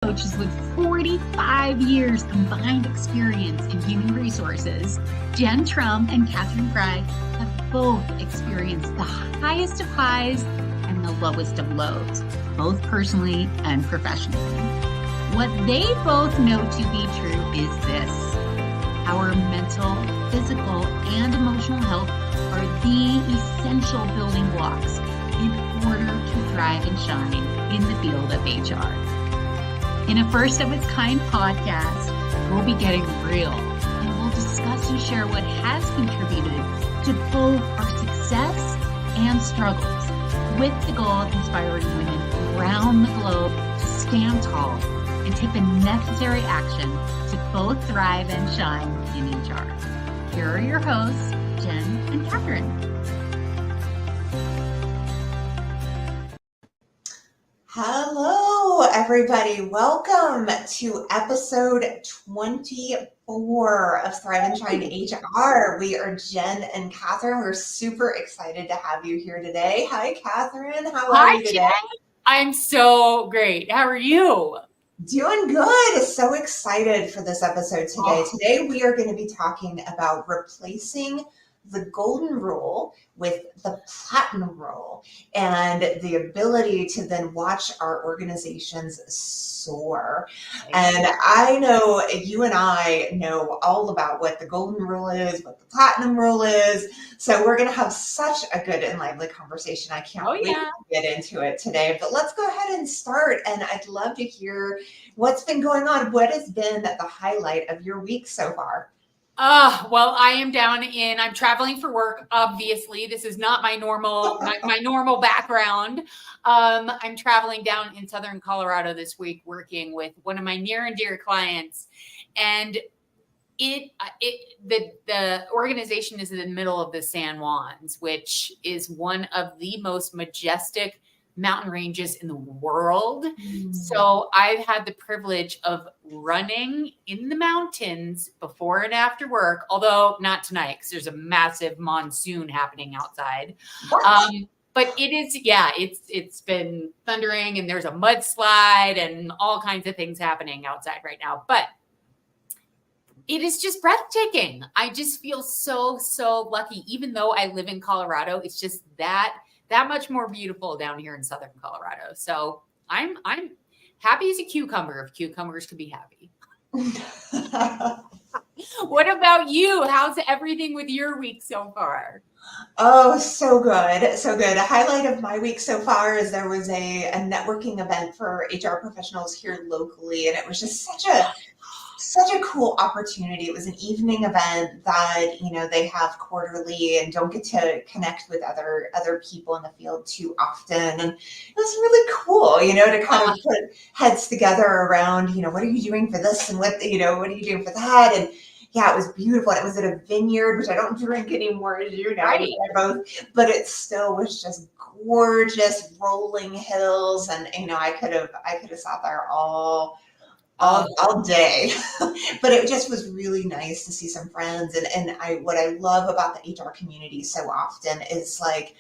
coaches with 45 years combined experience in human resources, Jen Trumm and Katherine have both experienced the highest of highs and the lowest of lows, both personally and professionally. What they both know to be true is this: our mental, physical, and emotional health are the essential building blocks in order to thrive and shine in the field of HR. In a first of its kind podcast, we'll be getting real and we'll discuss and share what has contributed to both our success and struggles, with the goal of inspiring women around the globe to stand tall and take the necessary action to both thrive and shine in HR. Here are your hosts, Jen and Katherine. Hello, everybody. Welcome to episode 24 of Thrive and Shine HR. We are Jen and Katherine. We're super excited to have you here today. Hi, Katherine. How are you today? Jen. I'm so great. How are you? Doing good. So excited for this episode today. Today, we are going to be talking about replacing the golden rule with the platinum rule and the ability to then watch our organizations soar. And I know you and I know all about what the golden rule is, what the platinum rule is. So we're going to have such a good and lively conversation. I can't wait to get into it today. But let's go ahead and start. And I'd love to hear what's been going on. What has been the highlight of your week so far? Well, I'm traveling for work. Obviously, this is not my normal background. I'm traveling down in Southern Colorado this week, working with one of my near and dear clients. And the organization is in the middle of the San Juans, which is one of the most majestic mountain ranges in the world. So I've had the privilege of running in the mountains before and after work, although not tonight because there's a massive monsoon happening outside. But it's been thundering and there's a mudslide and all kinds of things happening outside right now. But it is just breathtaking. I just feel so lucky. Even though I live in Colorado, it's just that much more beautiful down here in Southern Colorado. So I'm happy as a cucumber, if cucumbers could be happy. What about you? How's everything with your week so far? Oh, so good. So good. A highlight of my week so far is there was a networking event for HR professionals here locally. And it was just such a cool opportunity. It was an evening event that, they have quarterly and don't get to connect with other people in the field too often. And it was really cool, to kind of put heads together around, what are you doing for this? And what are you doing for that? And yeah, it was beautiful. It was at a vineyard, which I don't drink anymore, as you know, right. But it still was just gorgeous rolling hills. And, I could have sat there all day, but it just was really nice to see some friends. And what I love about the HR community so often is like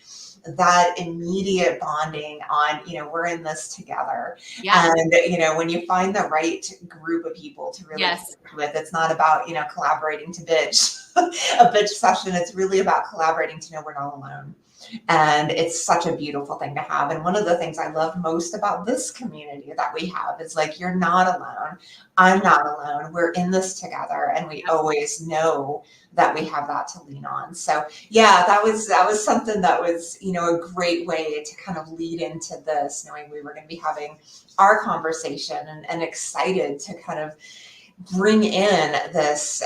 that immediate bonding on, wor're in this together. Yeah. And, when you find the right group of people to really connect with, it's not about, collaborating to bitch, a bitch session. It's really about collaborating to know we're not alone. And it's such a beautiful thing to have. And one of the things I love most about this community that we have is like, you're not alone. I'm not alone. We're in this together. And we always know that we have that to lean on. So yeah, that was something that was, a great way to kind of lead into this, knowing we were going to be having our conversation and excited to kind of bring in this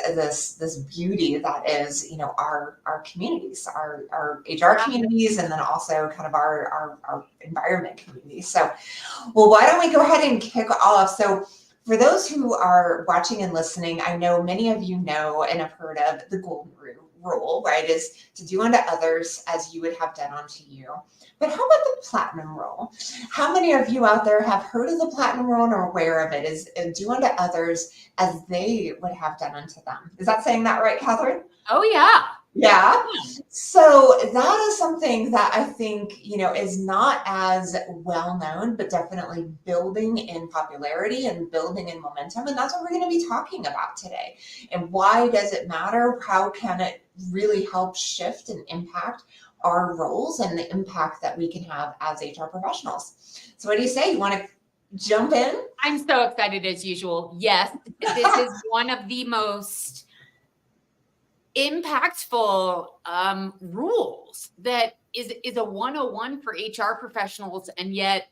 beauty that is, our communities, our HR communities, and then also kind of our environment community. So, well, why don't we go ahead and kick off? So for those who are watching and listening, I know many of you know and have heard of the golden rule, right? Is to do unto others as you would have done unto you. But how about the platinum rule? How many of you out there have heard of the platinum rule and are aware of it? Is do unto others as they would have done unto them. Is that saying that right, Katherine? Oh, yeah. Yeah. So that is something that I think, is not as well known, but definitely building in popularity and building in momentum. And that's what we're going to be talking about today. And why does it matter? How can it really help shift and impact our roles and the impact that we can have as HR professionals? So what do you say? You want to jump in? I'm so excited as usual. Yes, this is one of the most impactful rules that is a 101 for HR professionals. And yet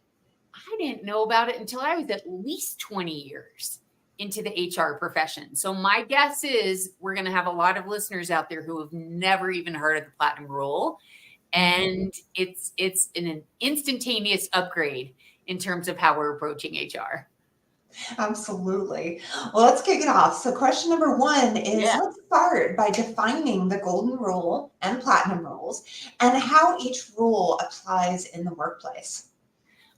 I didn't know about it until I was at least 20 years into the HR profession. So my guess is we're going to have a lot of listeners out there who have never even heard of the platinum rule. And it's an instantaneous upgrade in terms of how we're approaching HR. Absolutely. Well, let's kick it off. So question number one is, Yeah. let's start by defining the golden rule and platinum rules and how each rule applies in the workplace.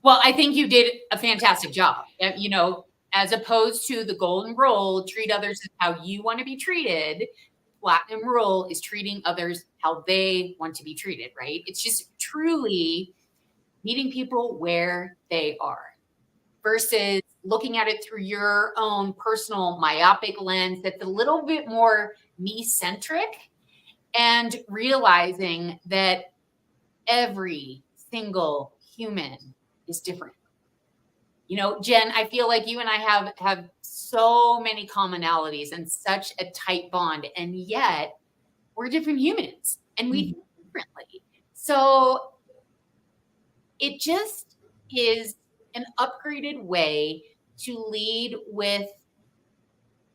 Well, I think you did a fantastic job. As opposed to the golden rule, treat others as how you want to be treated. Platinum rule is treating others how they want to be treated, right? It's just truly meeting people where they are versus looking at it through your own personal myopic lens that's a little bit more me-centric, and realizing that every single human is different. Jen, I feel like you and I have so many commonalities and such a tight bond, and yet we're different humans and we think differently. So it just is an upgraded way to lead with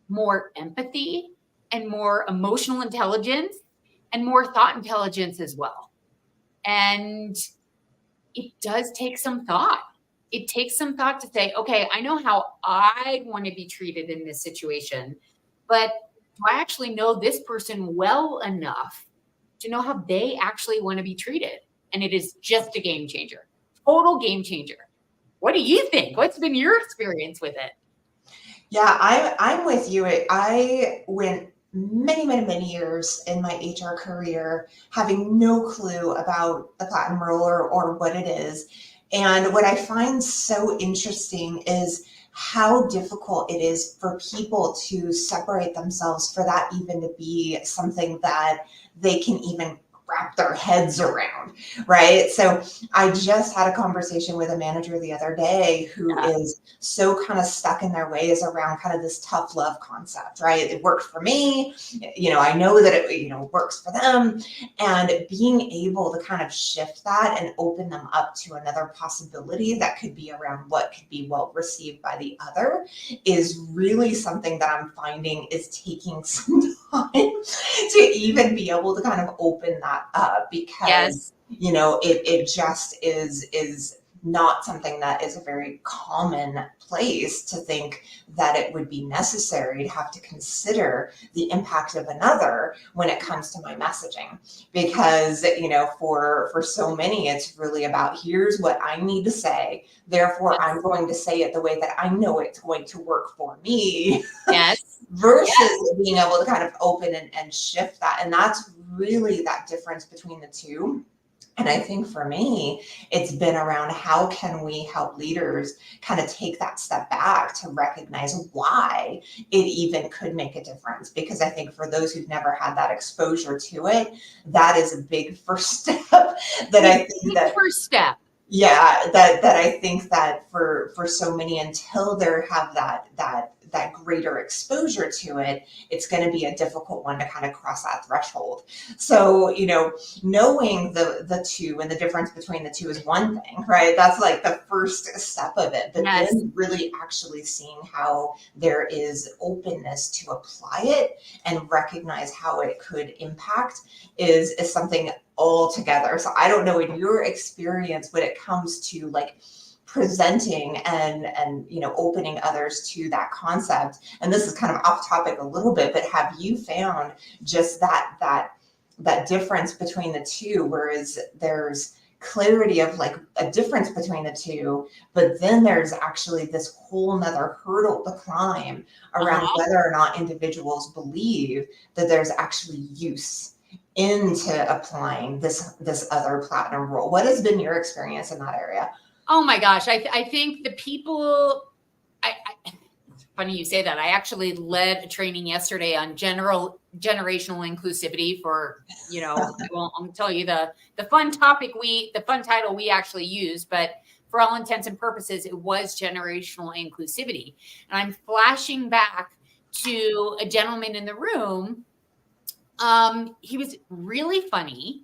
more empathy and more emotional intelligence and more thought intelligence as well. And it does take some thought. It takes some thought to say, okay, I know how I want to be treated in this situation, but do I actually know this person well enough to know how they actually want to be treated? And it is just a game changer, total game changer. What do you think? What's been your experience with it? Yeah, I'm with you. I went many years in my HR career having no clue about the platinum rule or what it is. And what I find so interesting is how difficult it is for people to separate themselves, for that even to be something that they can even wrap their heads around, right? So I just had a conversation with a manager the other day who is so kind of stuck in their ways around kind of this tough love concept, right? It worked for me, I know that it, works for them, and being able to kind of shift that and open them up to another possibility that could be around what could be well received by the other is really something that I'm finding is taking some time to even be able to kind of open that up, because it just is not something that is a very common place to think that it would be necessary to have to consider the impact of another when it comes to my messaging. Because, for so many, it's really about, here's what I need to say, therefore I'm going to say it the way that I know it's going to work for me. Yes. Versus being able to kind of open and shift that. And that's really that difference between the two. And I think for me, it's been around how can we help leaders kind of take that step back to recognize why it even could make a difference. Because I think for those who've never had that exposure to it, that is a big first step that I think that first step. Yeah, that I think that for so many, until they have that greater exposure to it, it's going to be a difficult one to kind of cross that threshold. So, knowing the two and the difference between the two is one thing, right? That's like the first step of it. But then really actually seeing how there is openness to apply it and recognize how it could impact is something altogether. So I don't know, in your experience, when it comes to like presenting and opening others to that concept, and this is kind of off topic a little bit, but have you found just that difference between the two, whereas there's clarity of like a difference between the two, but then there's actually this whole nother hurdle to climb around whether or not individuals believe that there's actually use into applying this other platinum rule? What has been your experience in that area? Oh my gosh. I think the people, funny you say that. I actually led a training yesterday on generational inclusivity for, I'll tell you the fun title we actually used, but for all intents and purposes, it was generational inclusivity. And I'm flashing back to a gentleman in the room. He was really funny.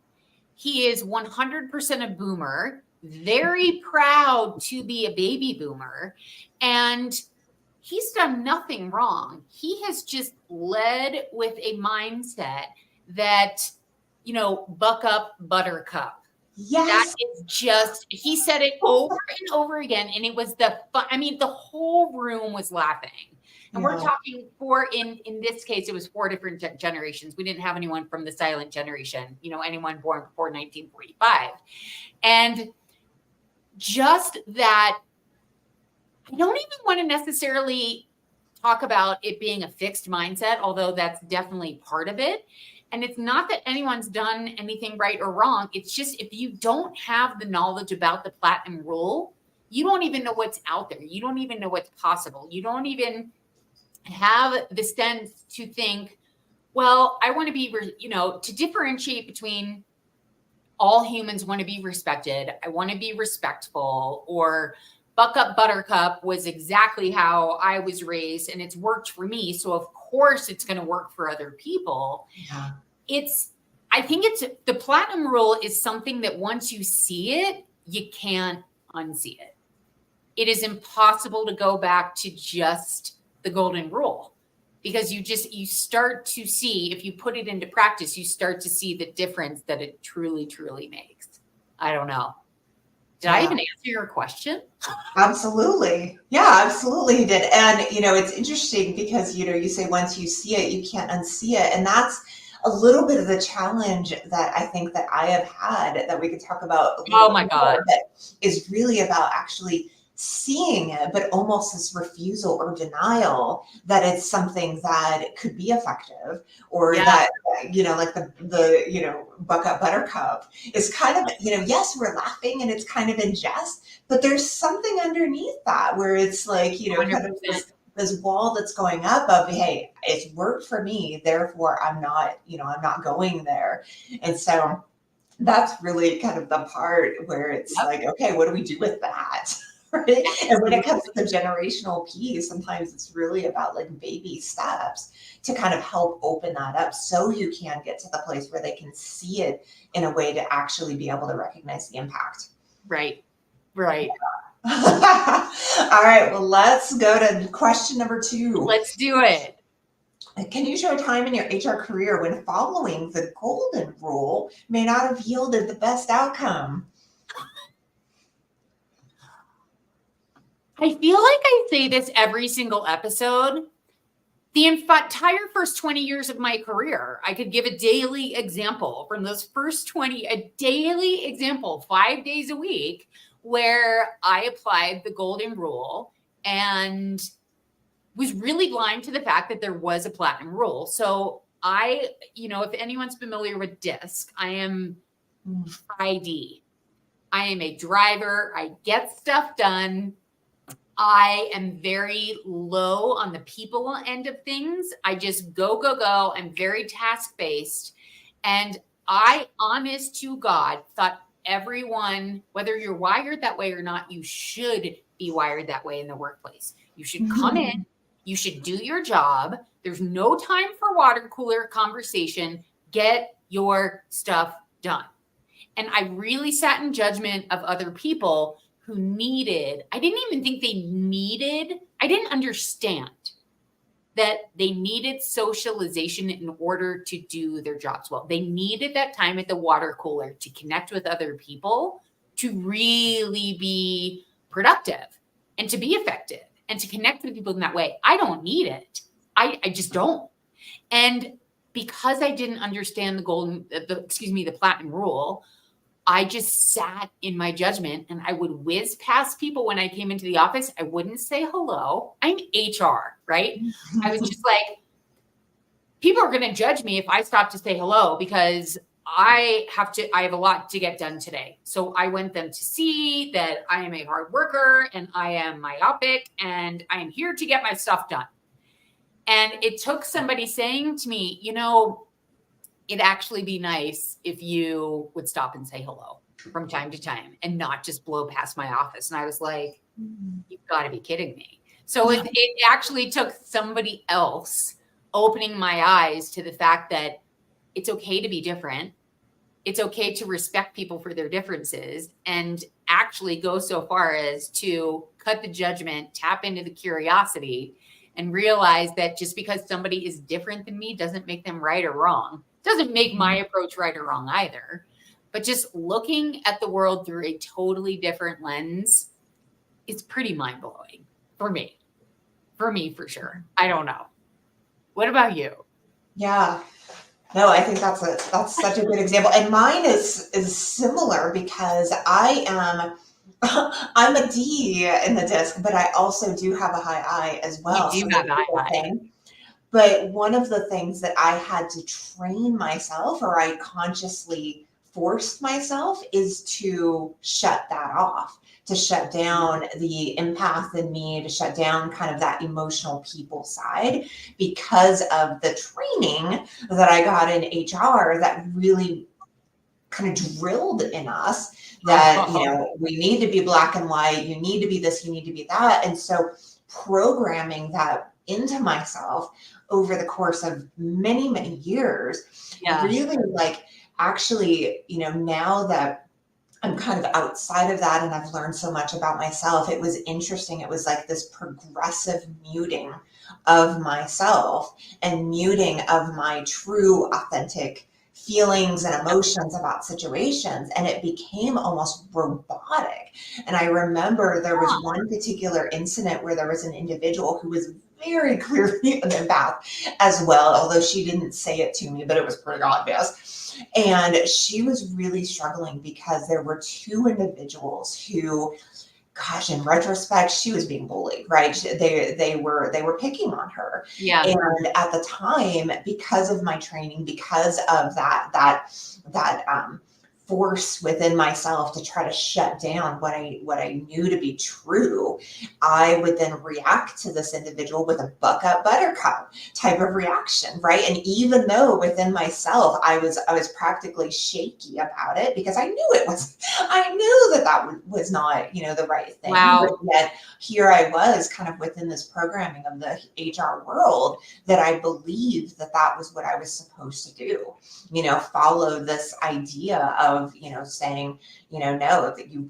He is 100% a boomer, very proud to be a baby boomer. And he's done nothing wrong. He has just led with a mindset that, buck up, buttercup. Yes. That is just, he said it over and over again. And it was the whole room was laughing. And we're talking in this case, it was 4 different generations. We didn't have anyone from the silent generation, anyone born before 1945. And just that, I don't even want to necessarily talk about it being a fixed mindset, although that's definitely part of it. And it's not that anyone's done anything right or wrong. It's just if you don't have the knowledge about the platinum rule, you don't even know what's out there. You don't even know what's possible. You don't even have the sense to think, well, I want to be, to differentiate between all humans want to be respected. I want to be respectful, or buck up, buttercup was exactly how I was raised and it's worked for me. So of course it's going to work for other people. Yeah. I think the platinum rule is something that once you see it, you can't unsee it. It is impossible to go back to just the golden rule, because you start to see, if you put it into practice, you start to see the difference that it truly, truly makes. I don't know. Did I even answer your question? Absolutely. Yeah, absolutely you did. And, it's interesting because, you say once you see it, you can't unsee it. And that's a little bit of the challenge that I think that I have had that we could talk about. Oh my God. That is really about actually seeing it, but almost this refusal or denial that it's something that could be effective, or that, like the buck up, buttercup is kind of, yes, we're laughing and it's kind of in jest, but there's something underneath that where it's like, kind of this wall that's going up of, hey, it's worked for me, therefore I'm not going there. And so that's really kind of the part where it's like, okay, what do we do with that? Right? And when it comes to the generational piece, sometimes it's really about like baby steps to kind of help open that up so you can get to the place where they can see it in a way to actually be able to recognize the impact. Right. All right, well, let's go to question number 2. Let's do it. Can you share a time in your HR career when following the golden rule may not have yielded the best outcome? I feel like I say this every single episode. The entire first 20 years of my career, I could give a daily example from those first 20, a daily example, 5 days a week, where I applied the golden rule and was really blind to the fact that there was a platinum rule. So if anyone's familiar with DISC, I am ID. I am a driver. I get stuff done. I am very low on the people end of things. I just go. I'm very task-based. And I, honest to God, thought everyone, whether you're wired that way or not, you should be wired that way in the workplace. You should come in. You should do your job. There's no time for water cooler conversation. Get your stuff done. And I really sat in judgment of other people who I didn't understand that they needed socialization in order to do their jobs well. They needed that time at the water cooler to connect with other people, to really be productive and to be effective and to connect with people in that way. I don't need it. I just don't. And because I didn't understand the platinum rule, I just sat in my judgment and I would whiz past people when I came into the office. I wouldn't say hello. I'm HR, right? I was just like, people are going to judge me if I stop to say hello because I have a lot to get done today. So I want them to see that I am a hard worker and I am myopic and I am here to get my stuff done. And it took somebody saying to me, it'd actually be nice if you would stop and say hello from time to time and not just blow past my office. And I was like, you've got to be kidding me. So it actually took somebody else opening my eyes to the fact that it's okay to be different. It's okay to respect people for their differences and actually go so far as to cut the judgment, tap into the curiosity, and realize that just because somebody is different than me doesn't make them right or wrong. Doesn't make my approach right or wrong either. But just looking at the world through a totally different lens is pretty mind-blowing for me. For me, for sure. I don't know. What about you? Yeah. No, I think that's such a good example. And mine is similar because I'm a D in the disc, but I also do have a high I as well. You do have a high I. But one of the things that I had to train myself, or I consciously forced myself, is to shut that off, to shut down the empath in me, to shut down kind of that emotional people side, because of the training that I got in HR that really kind of drilled in us that, we need to be black and white, you need to be this, you need to be that. And so programming that into myself over the course of many, many years, really actually, now that I'm kind of outside of that and I've learned so much about myself, it was interesting. It was like this progressive muting of myself and muting of my true, authentic feelings and emotions about situations. And it became almost robotic. And I remember there was one particular incident where there was an individual who was very clearly an empath as well, although she didn't say it to me, but it was pretty obvious. And she was really struggling because there were two individuals who, gosh, in retrospect, she was being bullied, right? They were picking on her. Yeah. And at the time, because of my training, because of that force within myself to try to shut down what I knew to be true, I would then react to this individual with a buck up buttercup type of reaction, right? And even though within myself I was practically shaky about it because I knew that was not, the right thing. Wow. But yet here I was kind of within this programming of the HR world that I believed that was what I was supposed to do, follow this idea of, saying, no, that you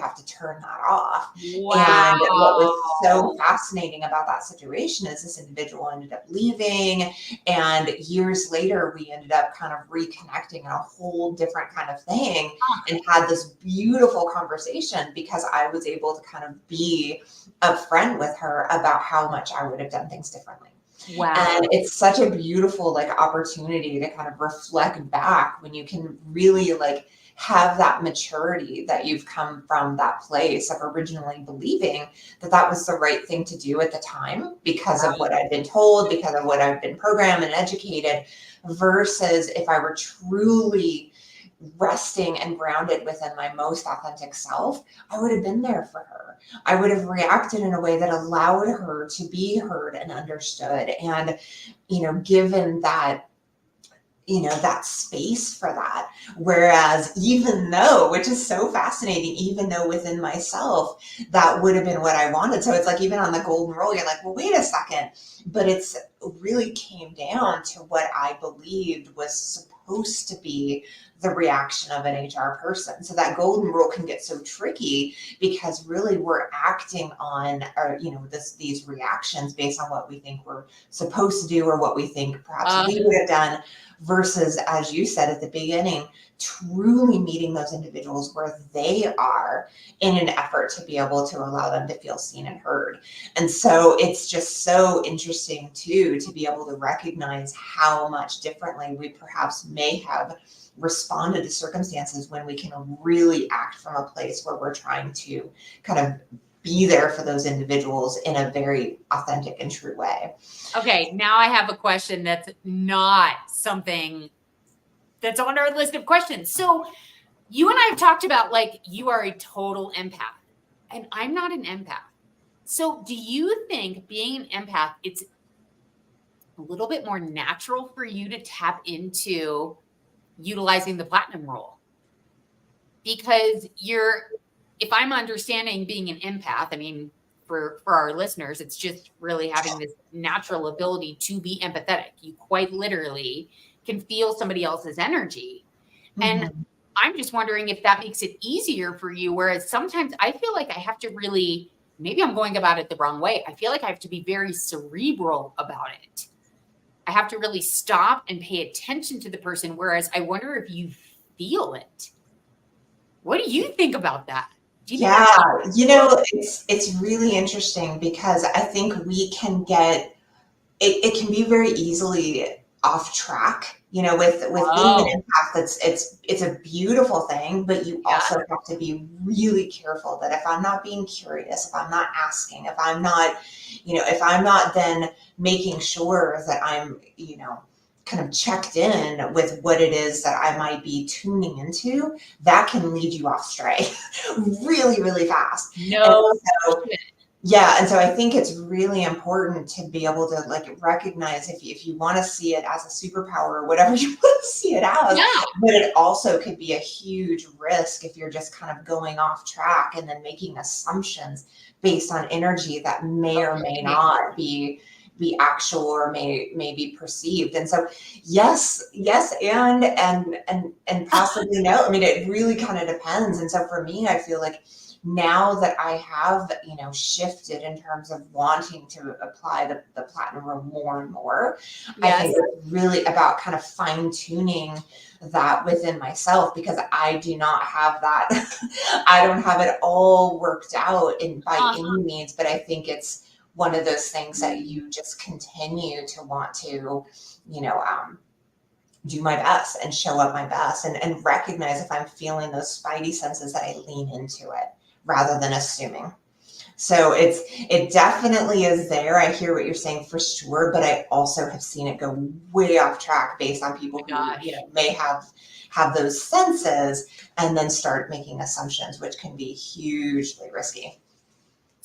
have to turn that off. Wow. And what was so fascinating about that situation is this individual ended up leaving, and years later we ended up kind of reconnecting in a whole different kind of thing and had this beautiful conversation because I was able to kind of be upfront with her about how much I would have done things differently. Wow. And it's such a beautiful opportunity to kind of reflect back when you can really have that maturity that you've come from that place of originally believing that was the right thing to do at the time because of what I've been told, because of what I've been programmed and educated, versus if I were truly resting and grounded within my most authentic self, I would have been there for her. I would have reacted in a way that allowed her to be heard and understood, and, given that, that space for that. Whereas even though, which is so fascinating, even though within myself, that would have been what I wanted. So it's like, even on the golden rule, you're like, well, wait a second, but it's really came down to what I believed was supposed to be the reaction of an HR person. So that golden rule can get so tricky because really we're acting on these reactions based on what we think we're supposed to do or what we think perhaps we would have done, versus, as you said at the beginning, truly meeting those individuals where they are in an effort to be able to allow them to feel seen and heard. And so it's just so interesting too, to be able to recognize how much differently we perhaps may have responded to circumstances when we can really act from a place where we're trying to kind of be there for those individuals in a very authentic and true way. Okay, now I have a question that's not something that's on our list of questions. So you and I have talked about, like, you are a total empath, and I'm not an empath. So do you think being an empath, it's a little bit more natural for you to tap into utilizing the platinum rule? Because if I'm understanding being an empath, I mean, for our listeners, it's just really having this natural ability to be empathetic. You quite literally can feel somebody else's energy. And Mhm. I'm just wondering if that makes it easier for you. Whereas sometimes I feel like I have to really, maybe I'm going about it the wrong way. I feel like I have to be very cerebral about it. I have to really stop and pay attention to the person. Whereas I wonder if you feel it. What do you think about that? Do you think Yeah, that's you know, it's really interesting because I think we can get it can be very easily off track, you know, with being an oh, empath. It's a beautiful thing, but you yeah, also have to be really careful that if I'm not being curious, if I'm not asking, if I'm not, you know, if I'm not then making sure that I'm, you know, kind of checked in with what it is that I might be tuning into, that can lead you off stray really, really fast. And no so shit. yeah, and so I think it's really important to be able to like recognize if you want to see it as a superpower or whatever you want to see it as, Yeah, but it also could be a huge risk if you're just kind of going off track and then making assumptions based on energy that may or may okay. not be actual or may be perceived. And so yes, and possibly no. I mean, it really kind of depends. And so for me, I feel like now that I have, you know, shifted in terms of wanting to apply the platinum rule more and more, I Yes. think it's really about kind of fine tuning that within myself because I do not have that. I don't have it all worked out by any means, but I think it's one of those things that you just continue to want to, you know, do my best and show up my best and recognize if I'm feeling those spidey senses that I lean into it rather than assuming. So it definitely is there. I hear what you're saying for sure, but I also have seen it go way off track based on Oh people my who, you gosh. know, may have those senses and then start making assumptions, which can be hugely risky.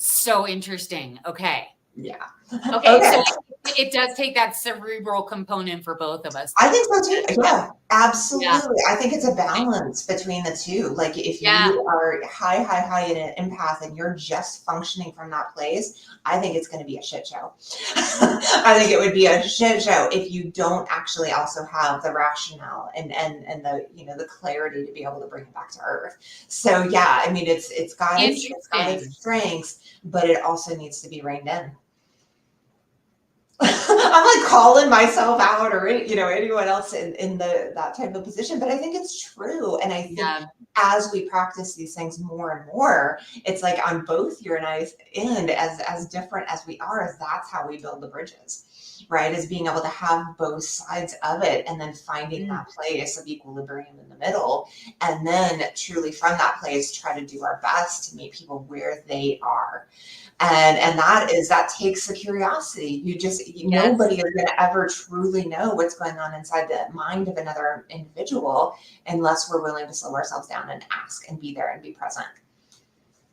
So interesting. Okay. Yeah. Okay. Okay. So it does take that cerebral component for both of us. I think so too. Yeah, Yeah. absolutely. I think it's a balance between the two. Like if Yeah. you are high in an empath and you're just functioning from that place, I think it's going to be a shit show. I think it would be a shit show if you don't actually also have the rationale and the, you know, the clarity to be able to bring it back to earth. So yeah, I mean it's got its Interesting. strengths, but it also needs to be reined in. I'm like calling myself out or, you know, anyone else in that type of position, but I think it's true. And I think Yeah. as we practice these things more and more, it's like on both your and I's end, as different as we are, that's how we build the bridges, right? Is being able to have both sides of it and then finding that place of equilibrium in the middle. And then truly from that place, try to do our best to meet people where they are. And that takes the curiosity. Yes. Nobody is going to ever truly know what's going on inside the mind of another individual unless we're willing to slow ourselves down and ask and be there and be present.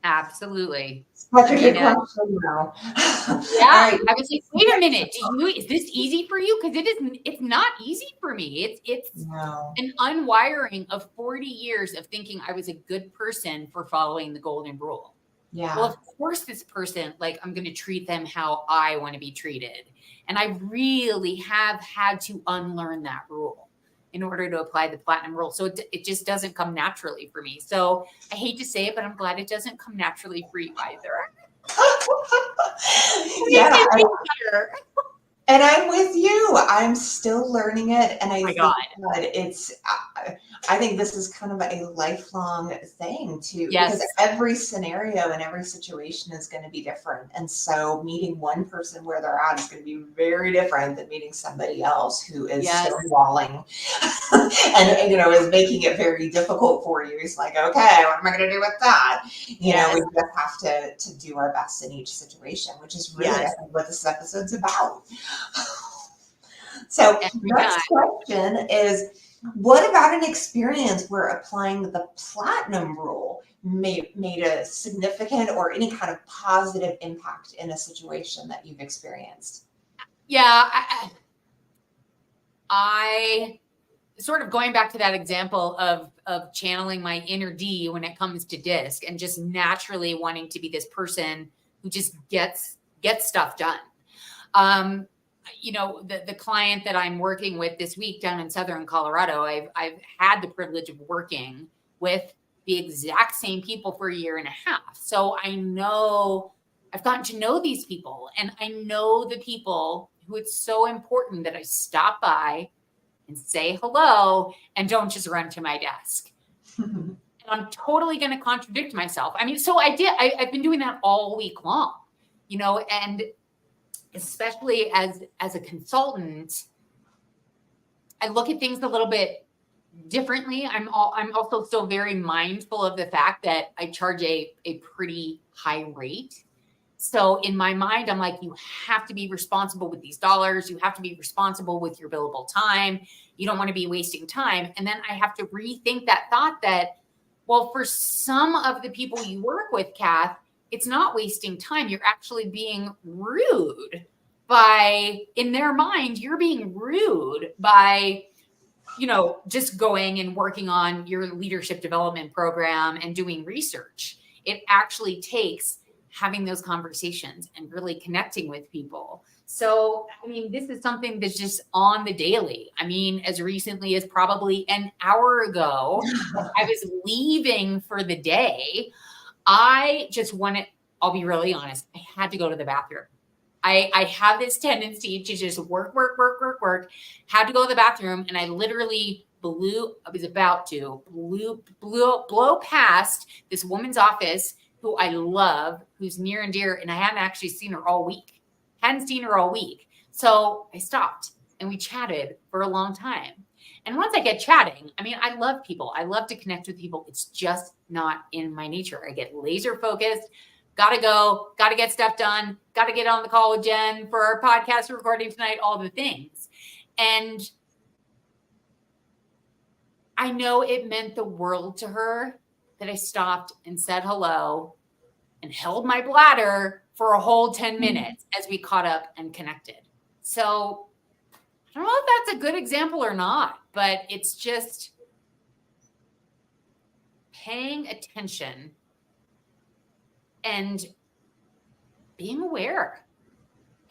Absolutely. Such I a good mean, question, though. All yeah. right. I was like, wait a minute. Is this easy for you? Because it's not easy for me. It's No. an unwiring of 40 years of thinking I was a good person for following the golden rule. Well, Yeah. of course, this person, like, I'm going to treat them how I want to be treated. And I really have had to unlearn that rule in order to apply the platinum rule. So it just doesn't come naturally for me. So I hate to say it, but I'm glad it doesn't come naturally for you either. It makes Yeah. me feel better. And I'm with you. I'm still learning it. And Oh I my think God. that I think this is kind of a lifelong thing too, because Yes. every scenario and every situation is going to be different. And so meeting one person where they're at is going to be very different than meeting somebody else who is Yes. stonewalling and, you know, is making it very difficult for you. It's like, okay, what am I going to do with that? You know, Yes. we just have to do our best in each situation, which is really, I Yes. think, what this episode's about. So Every next time. question is, What about an experience where applying the platinum rule made a significant or any kind of positive impact in a situation that you've experienced? Yeah, I sort of going back to that example of channeling my inner D when it comes to disc and just naturally wanting to be this person who just gets stuff done. The client that I'm working with this week down in Southern Colorado, I've had the privilege of working with the exact same people for a year and a half. So I know I've gotten to know these people, and I know the people who it's so important that I stop by and say hello and don't just run to my desk. And I'm totally going to contradict myself. I mean, so I've been doing that all week long, and especially as a consultant, I look at things a little bit differently. I'm also still very mindful of the fact that I charge a pretty high rate. So in my mind, I'm like, you have to be responsible with these dollars. You have to be responsible with your billable time. You don't want to be wasting time. And then I have to rethink that thought that, well, for some of the people you work with, Kath, it's not wasting time. You're actually being rude in their mind, you're being rude by, just going and working on your leadership development program and doing research. It actually takes having those conversations and really connecting with people. So, I mean, this is something that's just on the daily. I mean, as recently as probably an hour ago, I was leaving for the day. I'll be really honest, I had to go to the bathroom. I have this tendency to just work, had to go to the bathroom, and I literally was about to blow past this woman's office who I love, who's near and dear, and I hadn't actually seen her all week. So I stopped and we chatted for a long time. And once I get chatting, I mean, I love people. I love to connect with people. It's just not in my nature. I get laser focused. Gotta go, gotta get stuff done, gotta get on the call with Jen for our podcast recording tonight, all the things. And I know it meant the world to her that I stopped and said hello and held my bladder for a whole 10 minutes as we caught up and connected. So I don't know if that's a good example or not, but it's just paying attention and being aware.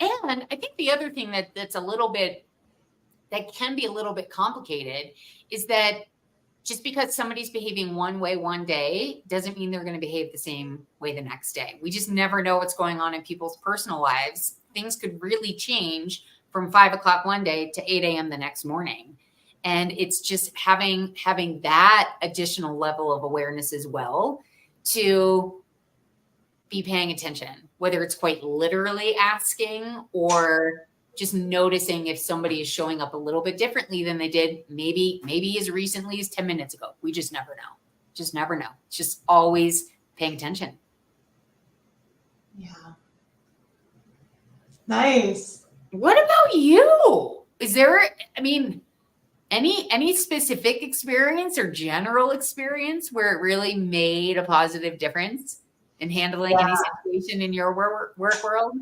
And I think the other thing that can be a little bit complicated is that just because somebody's behaving one way one day doesn't mean they're going to behave the same way the next day. We just never know what's going on in people's personal lives. Things could really change from 5 o'clock one day to 8 a.m. the next morning. And it's just having that additional level of awareness as well to be paying attention, whether it's quite literally asking or just noticing if somebody is showing up a little bit differently than they did maybe as recently as 10 minutes ago. We just never know. Just never know. Just always paying attention. Yeah. Nice. What about you? Is there, any specific experience or general experience where it really made a positive difference in handling any situation in your work world?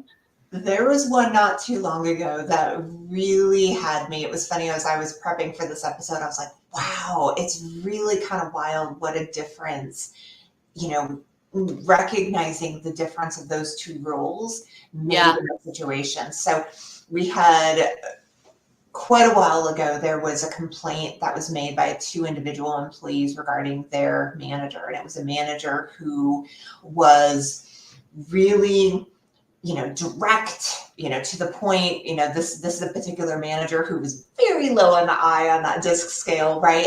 There was one not too long ago that really had me. It was funny, as I was prepping for this episode, I was like, wow, it's really kind of wild what a difference, recognizing the difference of those two roles made in a situation. So we had quite a while ago, there was a complaint that was made by 2 individual employees regarding their manager. And it was a manager who was really, direct, to the point, this is a particular manager who was very low on the I on that disc scale, right?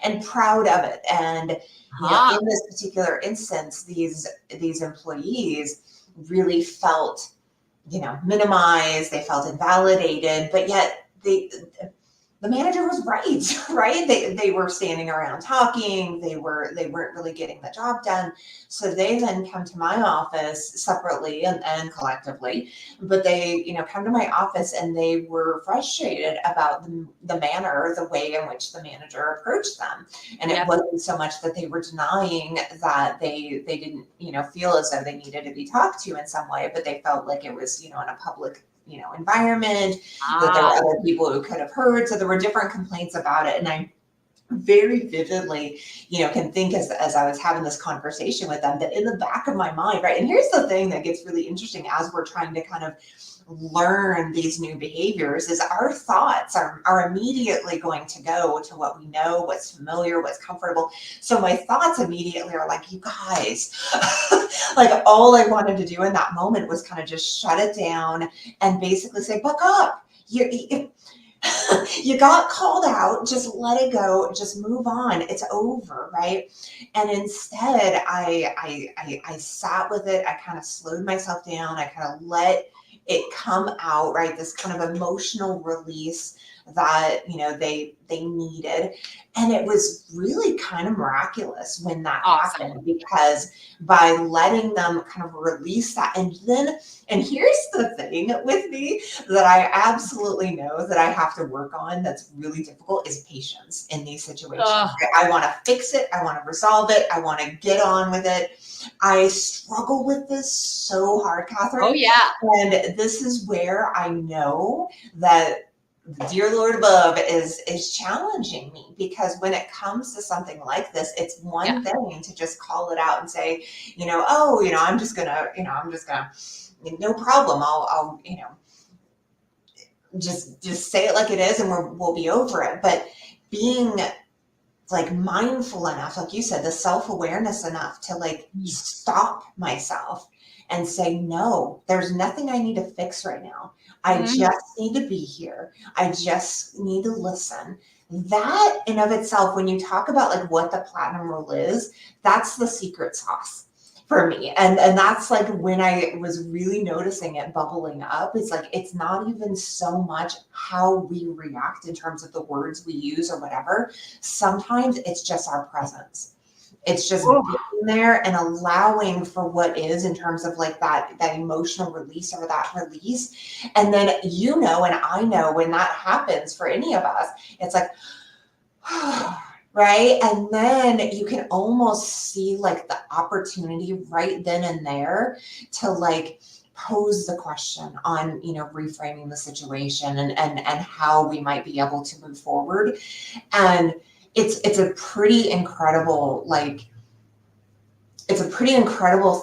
And proud of it. And, in this particular instance, these employees really felt, minimized, they felt invalidated, but yet the manager was right, right? They were standing around talking. They weren't really getting the job done. So they then come to my office separately and collectively, but they, come to my office and they were frustrated about the manner, the way in which the manager approached them. And it wasn't so much that they were denying that they didn't, feel as though they needed to be talked to in some way, but they felt like it was, in a public environment, that there were other people who could have heard. So there were different complaints about it. And I very vividly, can think as I was having this conversation with them, that in the back of my mind, right? And here's the thing that gets really interesting as we're trying to kind of learn these new behaviors is our thoughts are immediately going to go to what we know, what's familiar, what's comfortable. So my thoughts immediately are like, you guys, like all I wanted to do in that moment was kind of just shut it down and basically say, buck up. You got called out, just let it go, just move on. It's over, right? And instead I sat with it. I kind of slowed myself down. I kind of let it come out, right? This kind of emotional release that, they needed. And it was really kind of miraculous when that happened, because by letting them kind of release that, and here's the thing with me that I absolutely know that I have to work on that's really difficult is patience in these situations. I want to fix it. I want to resolve it. I want to get on with it. I struggle with this so hard, Katherine. Oh, yeah. And this is where I know that the dear Lord above is challenging me, because when it comes to something like this, it's one thing to just call it out and say, I'm just gonna, no problem. I'll just say it like it is, and we'll be over it. But being like mindful enough, like you said, the self-awareness enough to like stop myself and say, no, there's nothing I need to fix right now. I just need to be here. I just need to listen. That in of itself, when you talk about like what the platinum rule is, that's the secret sauce for me. And that's like when I was really noticing it bubbling up. It's like, it's not even so much how we react in terms of the words we use or whatever. Sometimes it's just our presence. It's just being there and allowing for what is in terms of like that emotional release or that release. And then, and I know when that happens for any of us, it's like, right? And then you can almost see like the opportunity right then and there to like pose the question on, reframing the situation and how we might be able to move forward. And it's a pretty incredible,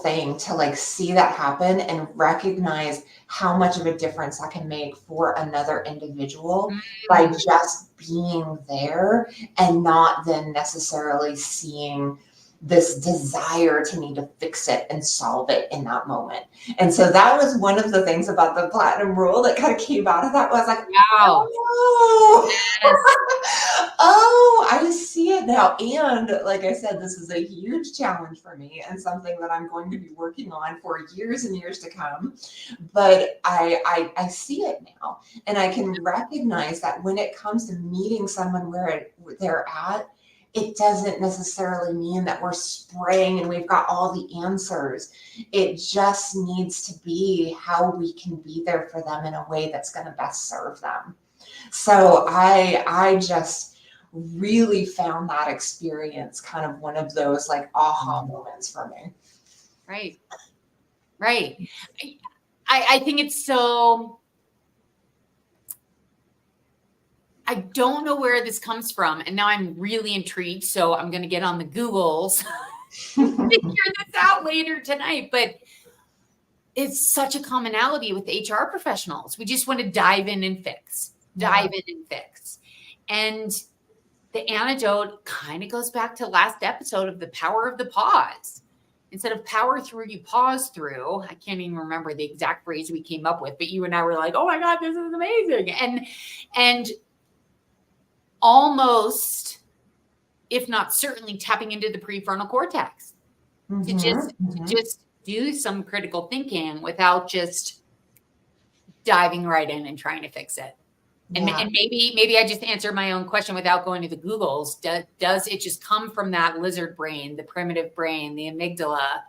thing to like see that happen and recognize how much of a difference that can make for another individual by just being there and not then necessarily seeing this desire to need to fix it and solve it in that moment. And so that was one of the things about the platinum rule that kind of came out of that, was like, wow. Oh, I see it now. And like I said, this is a huge challenge for me and something that I'm going to be working on for years and years to come. But I see it now, and I can recognize that when it comes to meeting someone where they're at, it doesn't necessarily mean that we're spraying and we've got all the answers. It just needs to be how we can be there for them in a way that's going to best serve them. So I just really found that experience kind of one of those like aha moments for me. Right. I think it's so, I don't know where this comes from. And now I'm really intrigued. So I'm going to get on the Googles to figure this out later tonight. But it's such a commonality with HR professionals. We just want to dive in and fix. And the antidote kind of goes back to last episode of the power of the pause. Instead of power through, you pause through. I can't even remember the exact phrase we came up with, but you and I were like, oh my God, this is amazing. And almost, if not certainly, tapping into the prefrontal cortex to just do some critical thinking without just diving right in and trying to fix it. And maybe I just answered my own question without going to the Googles. Does it just come from that lizard brain, the primitive brain, the amygdala,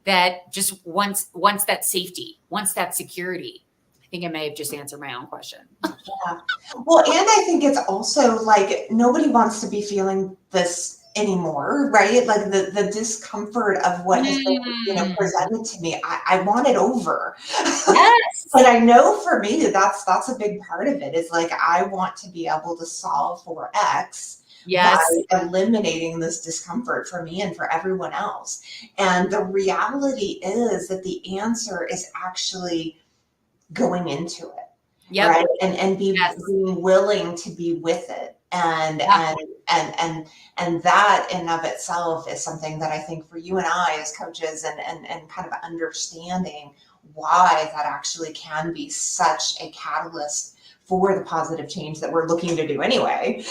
that just wants that safety, wants that security? I think I may have just answered my own question. Yeah. Well, and I think it's also like nobody wants to be feeling this anymore, right? Like the discomfort of what has been, presented to me. I want it over. Yes. And I know for me that's a big part of it, is like I want to be able to solve for X by eliminating this discomfort for me and for everyone else. And the reality is that the answer is actually going into it. Yep. Right. And being willing to be with it. And that in of itself is something that I think for you and I as coaches and kind of understanding why that actually can be such a catalyst for the positive change that we're looking to do anyway,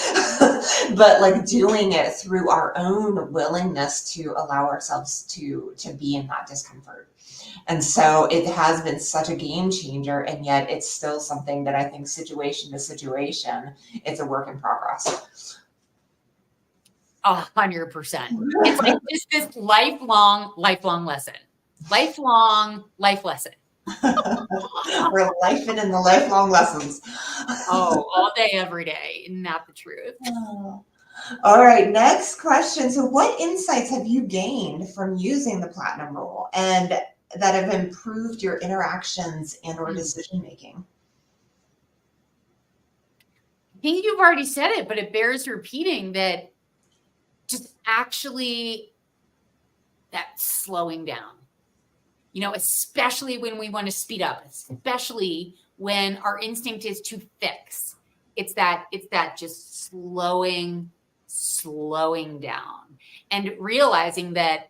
but like doing it through our own willingness to allow ourselves to be in that discomfort. And so it has been such a game changer, and yet it's still something that I think situation to situation, it's a work in progress. 100%. It's like just this lifelong lesson. Lifelong life lesson. We're lifing in the lifelong lessons. Oh, all day, every day. Isn't that the truth? Oh. All right, next question. So what insights have you gained from using the Platinum Rule and that have improved your interactions and or decision making? I think you've already said it, but it bears repeating that just actually that slowing down, especially when we want to speed up, especially when our instinct is to fix. It's that just slowing down and realizing that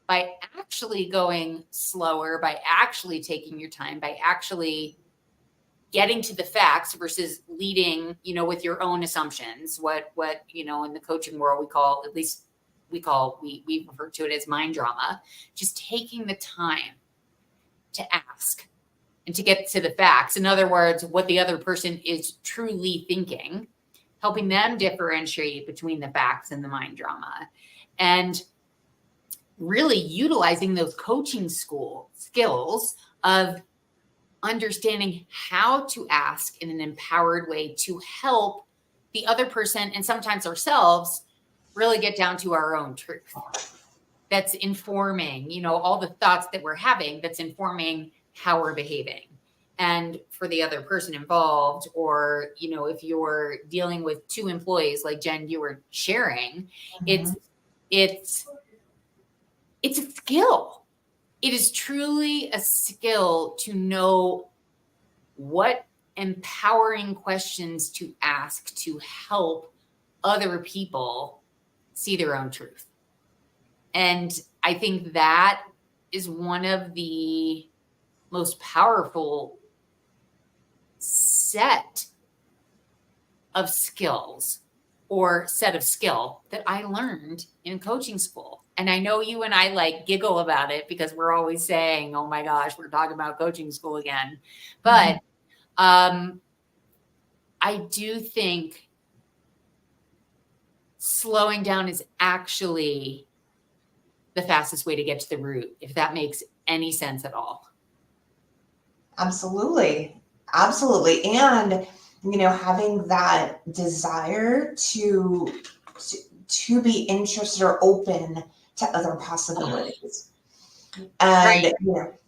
by actually going slower, by actually taking your time, by actually getting to the facts versus leading, with your own assumptions, what, in the coaching world, we refer to it as mind drama, just taking the time to ask and to get to the facts. In other words, what the other person is truly thinking, helping them differentiate between the facts and the mind drama, and really utilizing those coaching skills of understanding how to ask in an empowered way to help the other person and sometimes ourselves really get down to our own truth. That's informing, all the thoughts that we're having, that's informing how we're behaving. And for the other person involved, or, if you're dealing with two employees, like Jen, you were sharing, it's a skill. It is truly a skill to know what empowering questions to ask to help other people see their own truth. And I think that is one of the most powerful set of skills or set of skill that I learned in coaching school. And I know you and I giggle about it because we're always saying, oh my gosh, we're talking about coaching school again. But I do think slowing down is actually the fastest way to get to the root, if that makes any sense at all. Absolutely. And, having that desire to be interested or open to other possibilities. And,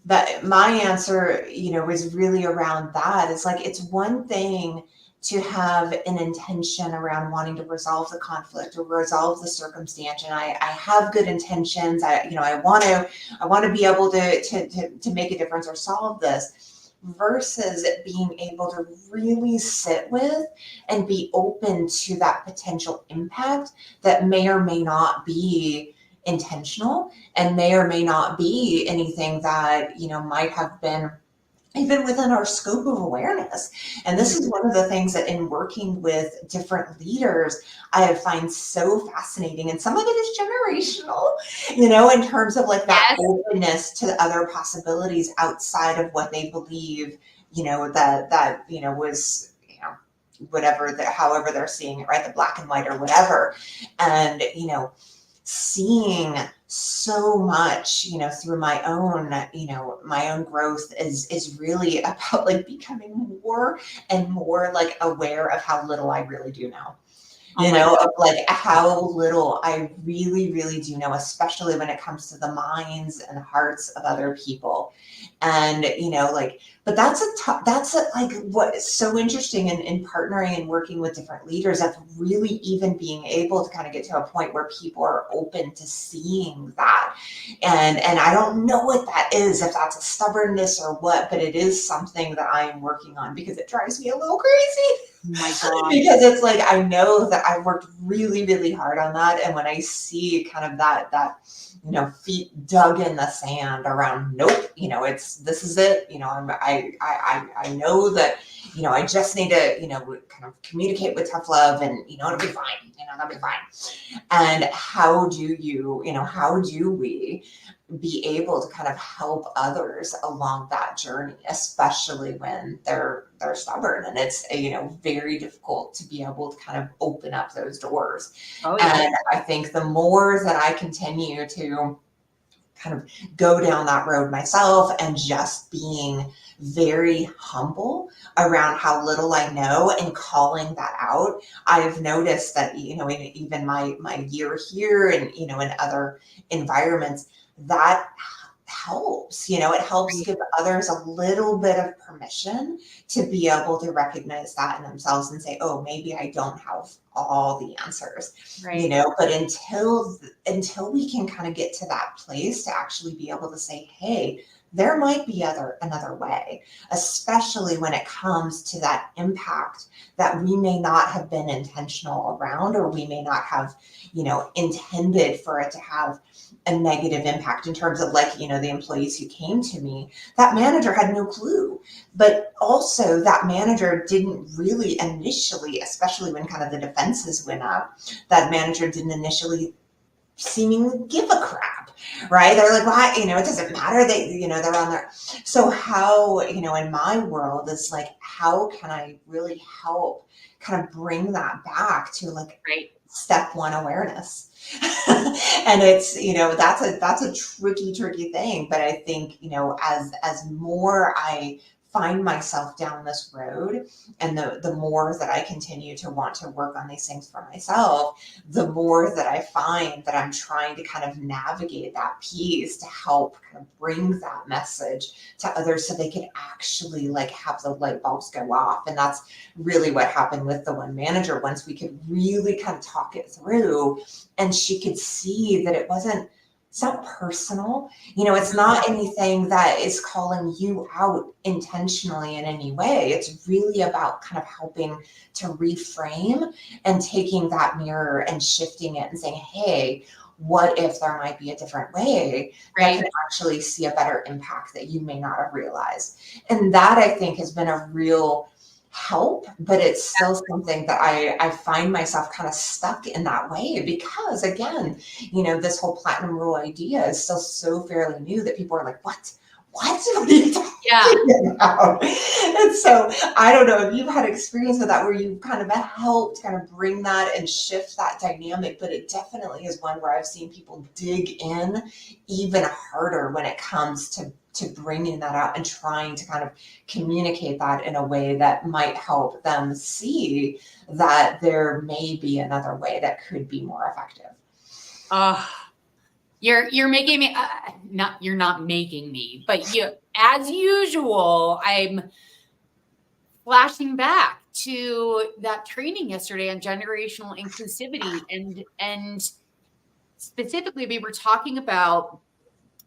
that my answer, is really around that. It's like, it's one thing to have an intention around wanting to resolve the conflict or resolve the circumstance. And I have good intentions. I want to be able to make a difference or solve this, versus being able to really sit with and be open to that potential impact that may or may not be intentional and may or may not be anything that, might have been even within our scope of awareness. And this is one of the things that in working with different leaders, I find so fascinating. And some of it is generational, in terms of that openness to other possibilities outside of what they believe, that was, however they're seeing it, right? The black and white or whatever. And, seeing so much, through my own growth is really about like becoming more and more like aware of how little I really do know. Of like how little I really, really do know, especially when it comes to the minds and hearts of other people. And, but that's like what is so interesting in partnering and working with different leaders, of really even being able to kind of get to a point where people are open to seeing that. And I don't know what that is, if that's a stubbornness or what, but it is something that I am working on, because it drives me a little crazy. My God. Because it's like, I know that I've worked really, really hard on that. And when I see kind of that, feet dug in the sand around, nope, this is it, I know that, I just need to, kind of communicate with tough love, and, it'll be fine, that'll be fine. And how do we be able to kind of help others along that journey, especially when they're stubborn, and it's very difficult to be able to kind of open up those doors. Oh, yeah. And I think the more that I continue to kind of go down that road myself, and just being very humble around how little I know and calling that out, I've noticed that, even my year here, and, in other environments, that helps, it helps give others a little bit of permission to be able to recognize that in themselves and say, oh, maybe I don't have all the answers, Right. But until we can kind of get to that place to actually be able to say, hey, there might be another way, especially when it comes to that impact that we may not have been intentional around, or we may not have, intended for it to have a negative impact, in terms of like, the employees who came to me, that manager had no clue. But also that manager didn't really initially, especially when kind of the defenses went up, that manager didn't initially seemingly give a crap, right? They're like, well, it doesn't matter. They're on there. So how, in my world, it's like, how can I really help kind of bring that back to like step one awareness? And it's, that's a tricky thing. But I think, as more I find myself down this road, and the more that I continue to want to work on these things for myself, the more that I find that I'm trying to kind of navigate that piece to help kind of bring that message to others, so they can actually like have the light bulbs go off. And that's really what happened with the one manager. Once we could really kind of talk it through, and she could see that it's not personal. It's not anything that is calling you out intentionally in any way. It's really about kind of helping to reframe, and taking that mirror and shifting it and saying, hey, what if there might be a different way that can actually see a better impact that you may not have realized? And that, I think, has been a real help, but it's still something that I find myself kind of stuck in that way, because again, this whole platinum rule idea is still so fairly new that people are like, what are you talking about? And so I don't know if you've had experience with that, where you kind of helped kind of bring that and shift that dynamic, but it definitely is one where I've seen people dig in even harder when it comes to bringing that out and trying to kind of communicate that in a way that might help them see that there may be another way that could be more effective. You're making me you're not making me, but you, as usual, I'm flashing back to that training yesterday on generational inclusivity, and specifically we were talking about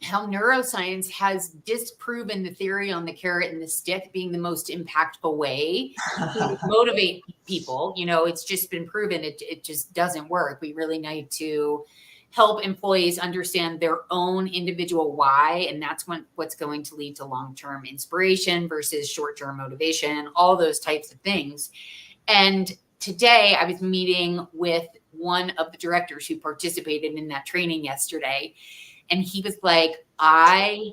how neuroscience has disproven the theory on the carrot and the stick being the most impactful way to motivate people. It's just been proven it just doesn't work. We really need to help employees understand their own individual why, and that's what's going to lead to long-term inspiration versus short-term motivation, all those types of things. And today I was meeting with one of the directors who participated in that training yesterday, and he was like, I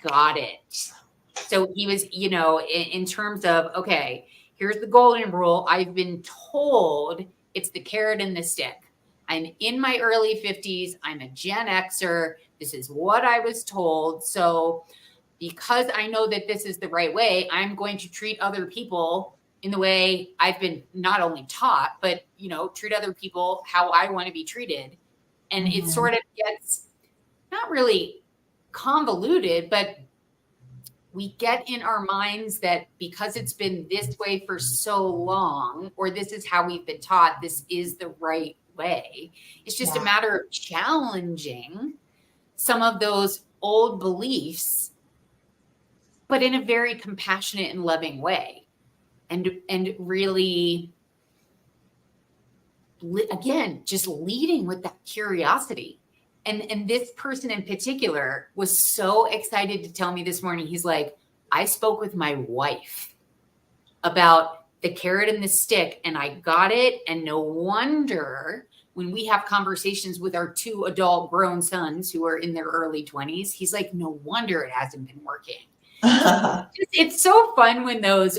got it. So he was, in terms of, okay, here's the golden rule. I've been told it's the carrot and the stick. I'm in my early 50s. I'm a Gen Xer. This is what I was told. So because I know that this is the right way, I'm going to treat other people in the way I've been not only taught, but, treat other people how I want to be treated. And it sort of gets not really convoluted, but we get in our minds that because it's been this way for so long, or this is how we've been taught, this is the right way. It's just a matter of challenging some of those old beliefs, but in a very compassionate and loving way. And really, again, just leading with that curiosity. And this person in particular was so excited to tell me this morning. He's like, I spoke with my wife about the carrot and the stick, and I got it. And no wonder when we have conversations with our 2 adult grown sons who are in their early 20s, he's like, no wonder it hasn't been working. It's so fun when those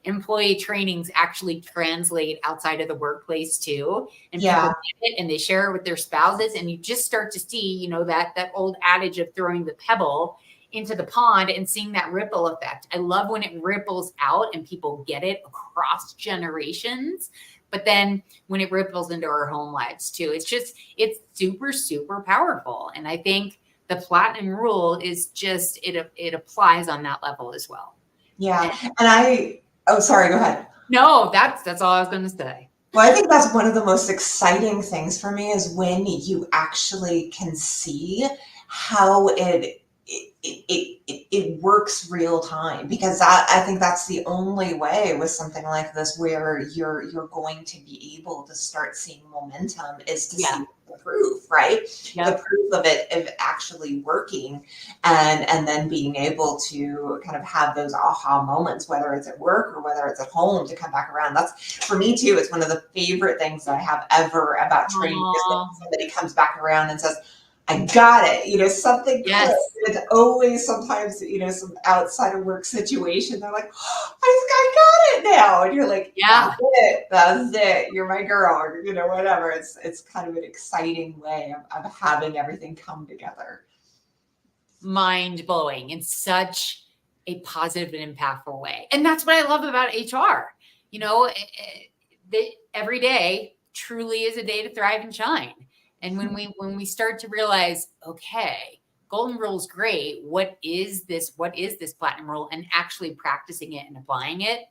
employee trainings actually translate outside of the workplace too, and people get it and they share it with their spouses, and you just start to see, that old adage of throwing the pebble into the pond and seeing that ripple effect. I love when it ripples out and people get it across generations, but then when it ripples into our home lives too, it's super, super powerful. And I think the platinum rule is just, it applies on that level as well. Yeah. Oh, sorry, go ahead. No, that's all I was going to say. Well, I think that's one of the most exciting things for me is when you actually can see how it works real time, because I think that's the only way with something like this where you're going to be able to start seeing momentum is to see the proof, right? The proof of it actually working, and then being able to kind of have those aha moments, whether it's at work or whether it's at home, to come back around. That's, for me too, it's one of the favorite things that I have ever about training, is when somebody comes back around and says, I got it, something. Yes. It's always sometimes, some outside of work situation. They're like, oh, I got it now. And you're like, that's it. You're my girl, or, whatever. It's kind of an exciting way of having everything come together. Mind blowing in such a positive and impactful way. And that's what I love about HR. Every day truly is a day to thrive and shine. And when we start to realize, okay, golden rule is great. What is this platinum rule? And actually practicing it and applying it.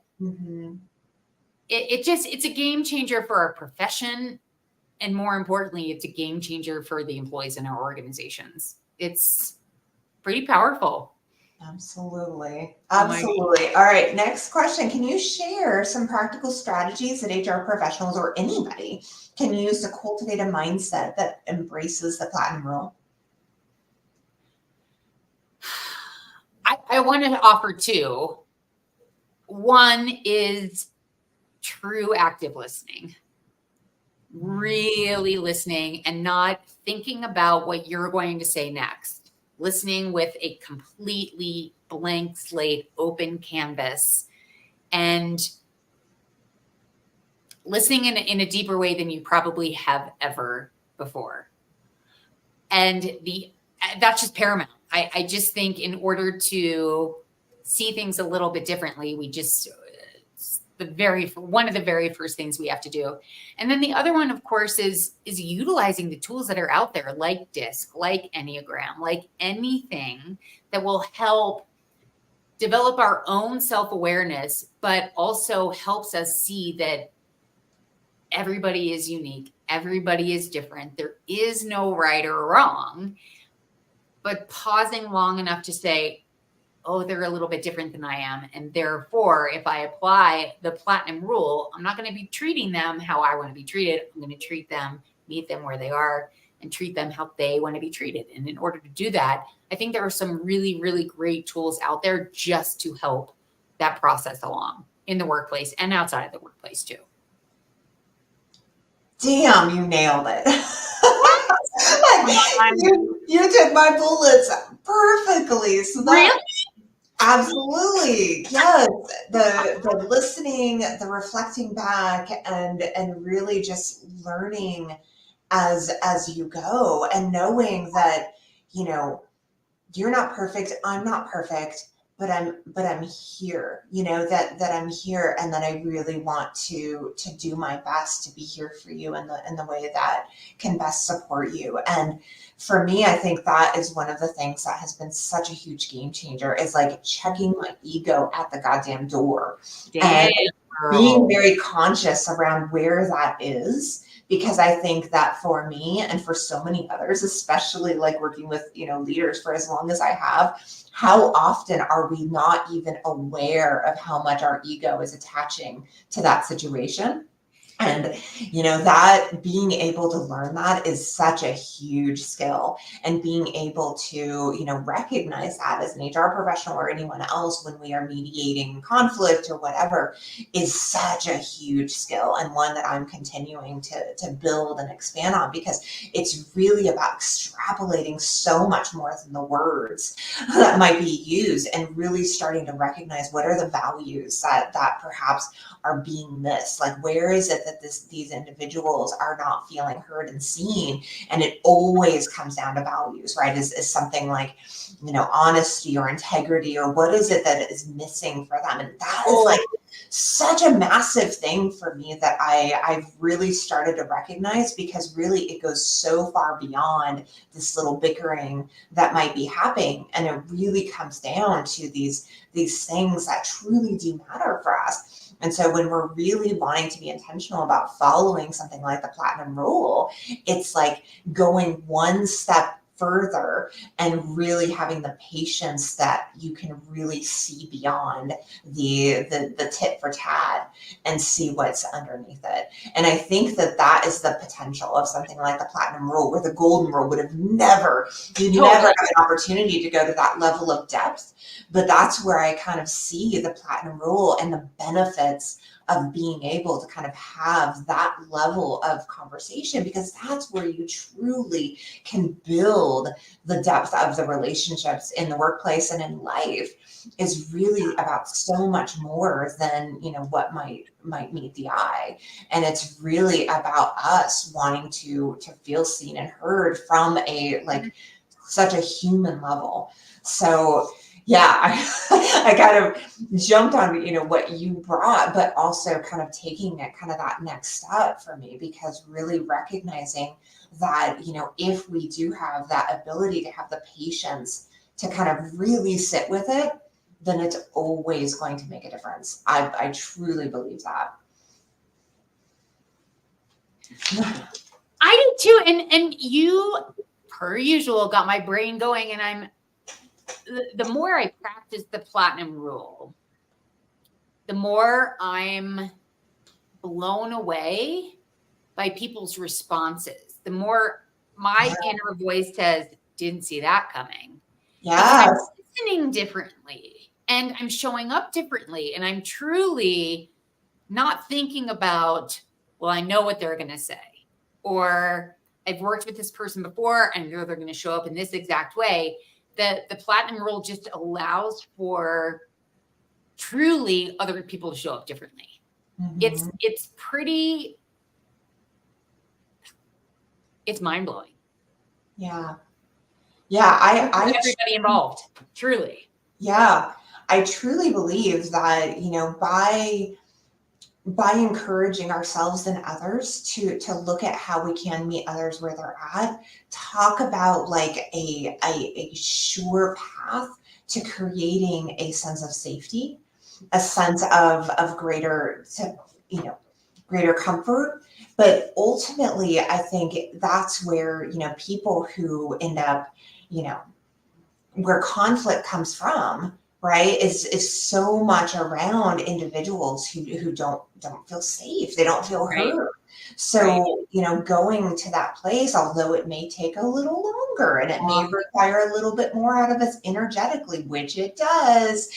It's a game changer for our profession. And more importantly, it's a game changer for the employees in our organizations. It's pretty powerful. Absolutely. All right. Next question. Can you share some practical strategies that HR professionals or anybody can use to cultivate a mindset that embraces the platinum rule? I want to offer 2. One is true active listening. Really listening and not thinking about what you're going to say next. Listening with a completely blank slate, open canvas, and listening in a deeper way than you probably have ever before. And that's just paramount. I just think in order to see things a little bit differently, one of the very first things we have to do. And then the other one, of course, is utilizing the tools that are out there, like DISC, like Enneagram, like anything that will help develop our own self-awareness, but also helps us see that everybody is unique. Everybody is different. There is no right or wrong, but pausing long enough to say, oh, they're a little bit different than I am. And therefore, if I apply the platinum rule, I'm not going to be treating them how I want to be treated. I'm going to treat them, meet them where they are, and treat them how they want to be treated. And in order to do that, I think there are some really, really great tools out there just to help that process along in the workplace and outside of the workplace too. Damn, you nailed it. You took my bullets perfectly. So Really? Absolutely. Yes. The listening, the reflecting back, and really just learning as you go, and knowing that, you know, you're not perfect, I'm not perfect, but I'm here, that I'm here, and that I really want to do my best to be here for you in the way that can best support you. And for me, I think that is one of the things that has been such a huge game changer, is like checking my ego at the goddamn door. Damn, And being very conscious around where that is, because I think that for me and for so many others, especially like working with, leaders for as long as I have, how often are we not even aware of how much our ego is attaching to that situation? And, that being able to learn that is such a huge skill, and being able to, recognize that as an HR professional or anyone else when we are mediating conflict or whatever is such a huge skill, and one that I'm continuing to build and expand on, because it's really about extrapolating so much more than the words that might be used, and really starting to recognize what are the values that perhaps are being missed. Like, where is it that these individuals are not feeling heard and seen? And it always comes down to values, right? Is something like, honesty or integrity, or what is it that is missing for them? And that is like such a massive thing for me that I've really started to recognize, because really it goes so far beyond this little bickering that might be happening. And it really comes down to these things that truly do matter for us. And so when we're really wanting to be intentional about following something like the platinum rule, it's like going one step further and really having the patience that you can really see beyond the tit for tat and see what's underneath it. And I think that is the potential of something like the platinum rule, where the golden rule would have never have an opportunity to go to that level of depth. But that's where I kind of see the platinum rule and the benefits of being able to kind of have that level of conversation, because that's where you truly can build the depth of the relationships in the workplace and in life, is really about so much more than, what might meet the eye. And it's really about us wanting to feel seen and heard from a such a human level. So yeah, I kind of jumped on, what you brought, but also kind of taking it kind of that next step for me, because really recognizing that, if we do have that ability to have the patience to kind of really sit with it, then it's always going to make a difference. I truly believe that. I do too. And you, per usual, got my brain going, and the more I practice the platinum rule, the more I'm blown away by people's responses. The more my inner voice says, didn't see that coming. Yeah. I'm listening differently, and I'm showing up differently, and I'm truly not thinking about, well, I know what they're going to say, or I've worked with this person before and they're going to show up in this exact way. The platinum rule just allows for truly other people to show up differently. Mm-hmm. It's mind-blowing. Yeah. I everybody involved, truly. Yeah. I truly believe that, by encouraging ourselves and others to look at how we can meet others where they're at, talk about like a sure path to creating a sense of safety, a sense of greater comfort. But ultimately, I think that's where, people who end up, where conflict comes from, right, is so much around individuals who don't feel safe. They don't feel heard. So, going to that place, although it may take a little longer and it may require a little bit more out of us energetically, which it does,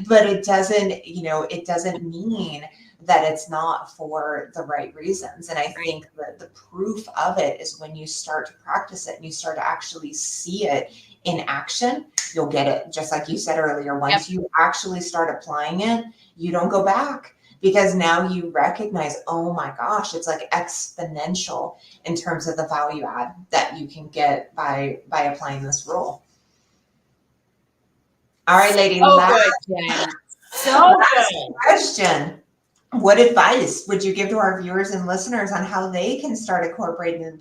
but it doesn't mean that it's not for the right reasons. And I think that the proof of it is when you start to practice it and you start to actually see it in action, you'll get it. Just like you said earlier, once you actually start applying it, you don't go back, because now you recognize, oh my gosh, it's like exponential in terms of the value add that you can get by applying this rule. All right, lady, last question. What advice would you give to our viewers and listeners on how they can start incorporating the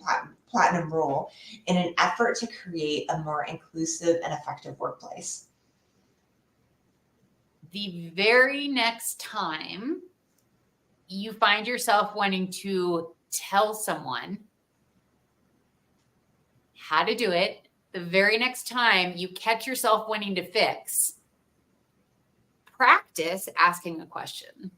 platinum rule in an effort to create a more inclusive and effective workplace? The very next time you find yourself wanting to tell someone how to do it, the very next time you catch yourself wanting to fix, practice asking a question.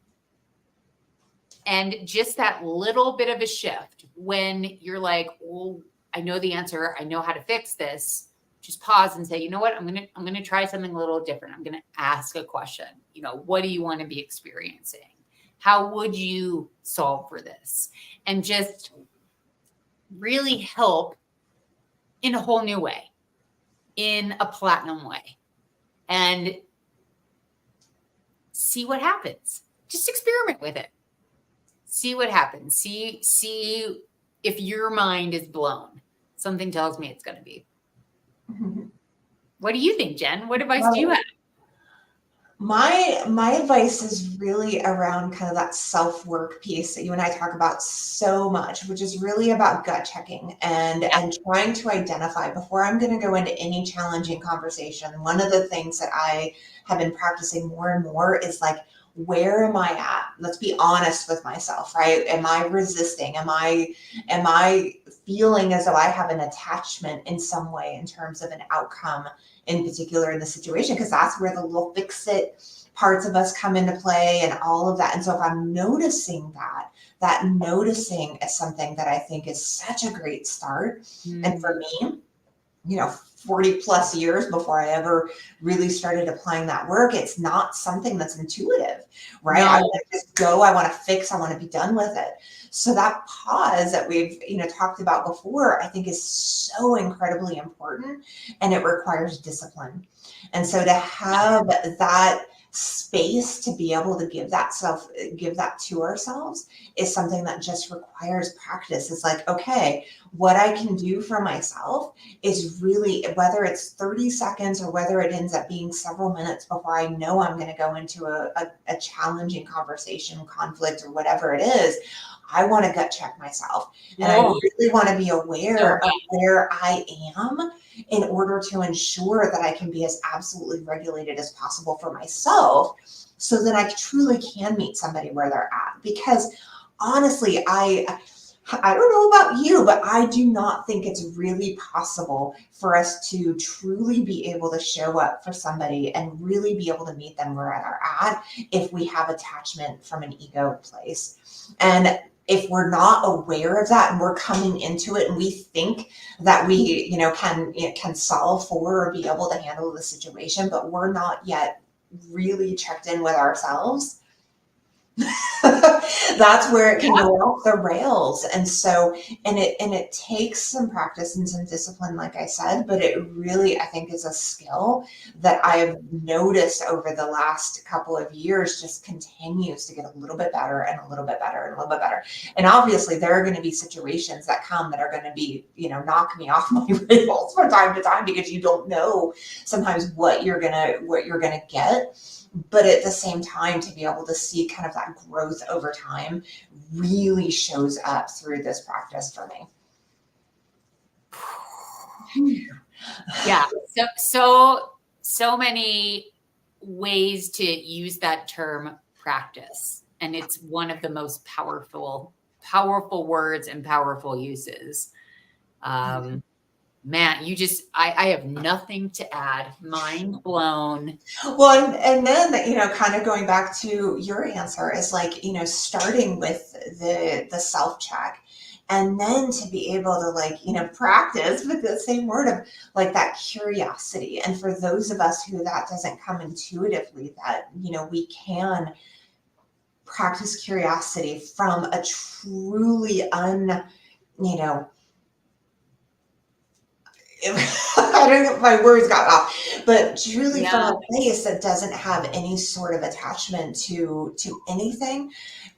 And just that little bit of a shift when you're like, well, I know the answer, I know how to fix this. Just pause and say, you know what, I'm gonna try something a little different. I'm gonna ask a question. What do you want to be experiencing? How would you solve for this? And just really help in a whole new way, in a platinum way, and see what happens. Just experiment with it. See what happens. See if your mind is blown. Something tells me it's going to be. What do you think, Jen? What advice do you have? My advice is really around kind of that self-work piece that you and I talk about so much, which is really about gut checking and trying to identify before I'm going to go into any challenging conversation. One of the things that I have been practicing more and more is like, where am I at? Let's be honest with myself, right? Am I resisting? Am I feeling as though I have an attachment in some way in terms of an outcome in particular in the situation? Because that's where the little fix it parts of us come into play and all of that. And so if I'm noticing that noticing is something that I think is such a great start. And for me, 40 plus years before I ever really started applying that work, it's not something that's intuitive, right? No. I want to just go, I want to fix, I want to be done with it. So that pause that we've, talked about before, I think is so incredibly important, and it requires discipline. And so to have that space to be able to give that to ourselves is something that just requires practice. It's like, okay, what I can do for myself is really, whether it's 30 seconds or whether it ends up being several minutes before I know I'm going to go into a challenging conversation, conflict, or whatever it is, I want to gut check myself. And I really want to be aware of where I am in order to ensure that I can be as absolutely regulated as possible for myself, so that I truly can meet somebody where they're at. Because honestly, I don't know about you, but I do not think it's really possible for us to truly be able to show up for somebody and really be able to meet them where they're at if we have attachment from an ego place. And if we're not aware of that and we're coming into it and we think that we, can solve for or be able to handle the situation, but we're not yet really checked in with ourselves, that's where it can go off the rails. And so, and it takes some practice and some discipline, like I said, but it really, I think, is a skill that I have noticed over the last couple of years just continues to get a little bit better and a little bit better and a little bit better. And obviously there are going to be situations that come that are going to be, knock me off my rails from time to time, because you don't know sometimes what you're going to get. But at the same time, to be able to see kind of that growth over time really shows up through this practice for me. Yeah. So many ways to use that term practice. And it's one of the most powerful words and powerful uses. man, I have nothing to add. Mind blown. Well, and then, kind of going back to your answer is like, starting with the self check, and then to be able to like, practice with the same word of like that curiosity. And for those of us who that doesn't come intuitively, that, we can practice curiosity from a truly you know, I don't know if my words got off, but truly from Yeah, a place that doesn't have any sort of attachment to anything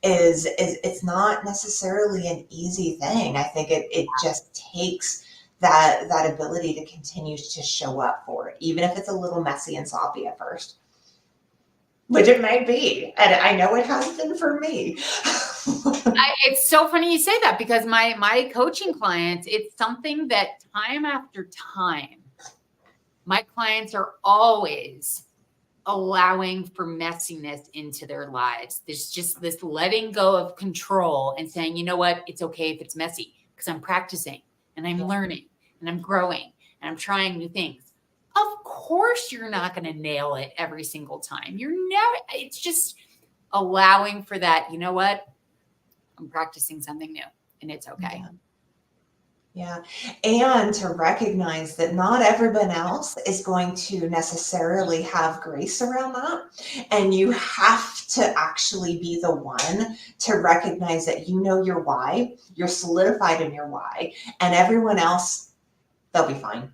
is it's not necessarily an easy thing. I think it just takes that ability to continue to show up for it, even if it's a little messy and sloppy at first, which it might be, and I know it has been for me. it's so funny you say that, because my coaching clients, it's something that time after time, my clients are always allowing for messiness into their lives. There's just this letting go of control and saying, you know what, it's okay if it's messy, because I'm practicing and I'm learning and I'm growing and I'm trying new things. Of course, you're not going to nail it every single time. It's just allowing for that. You know what? I'm practicing something new and it's okay. Yeah. And to recognize that not everyone else is going to necessarily have grace around that. And you have to actually be the one to recognize that your why, you're solidified in your why, and everyone else, they'll be fine.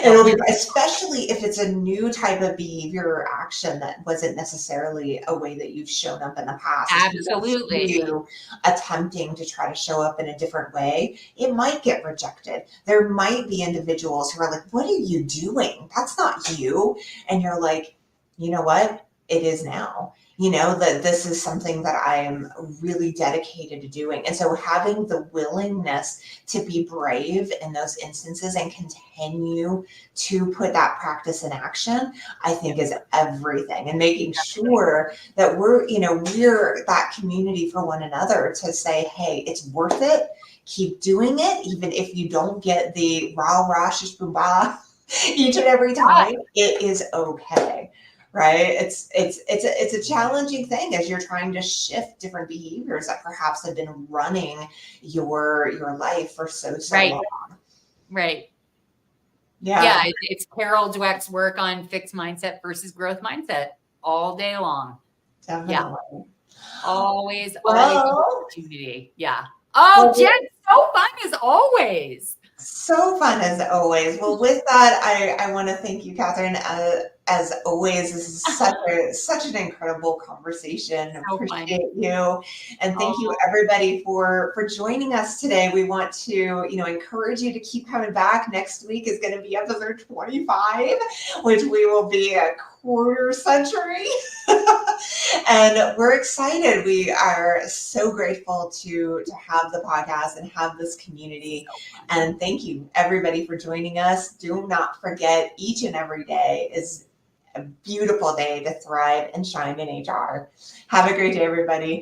It'll be, especially if it's a new type of behavior or action that wasn't necessarily a way that you've shown up in the past. Absolutely. You attempting to try to show up in a different way, it might get rejected. There might be individuals who are like, what are you doing? That's not you. And you're like, you know what? It is now. That this is something that I am really dedicated to doing. And so having the willingness to be brave in those instances and continue to put that practice in action, I think is everything. And making sure that we're that community for one another to say, hey, it's worth it. Keep doing it. Even if you don't get the rah, rah, shish, boom, bah each and every time, it is okay. Right? It's a challenging thing as you're trying to shift different behaviors that perhaps have been running your life for so long. Right. Yeah. It's Carol Dweck's work on fixed mindset versus growth mindset all day long. Definitely. Yeah. Always opportunity. Yeah. Oh, Jen, so fun as always. So fun as always. Well, with that, I want to thank you, Katherine. As always, this is such an incredible conversation. So Appreciate you, and thank you everybody for joining us today. We want to encourage you to keep coming back. Next week is going to be episode 25, which we will be a quarter century. And we're excited. We are so grateful to have the podcast and have this community. And thank you everybody for joining us. Do not forget, each and every day is a beautiful day to thrive and shine in HR. Have a great day, everybody.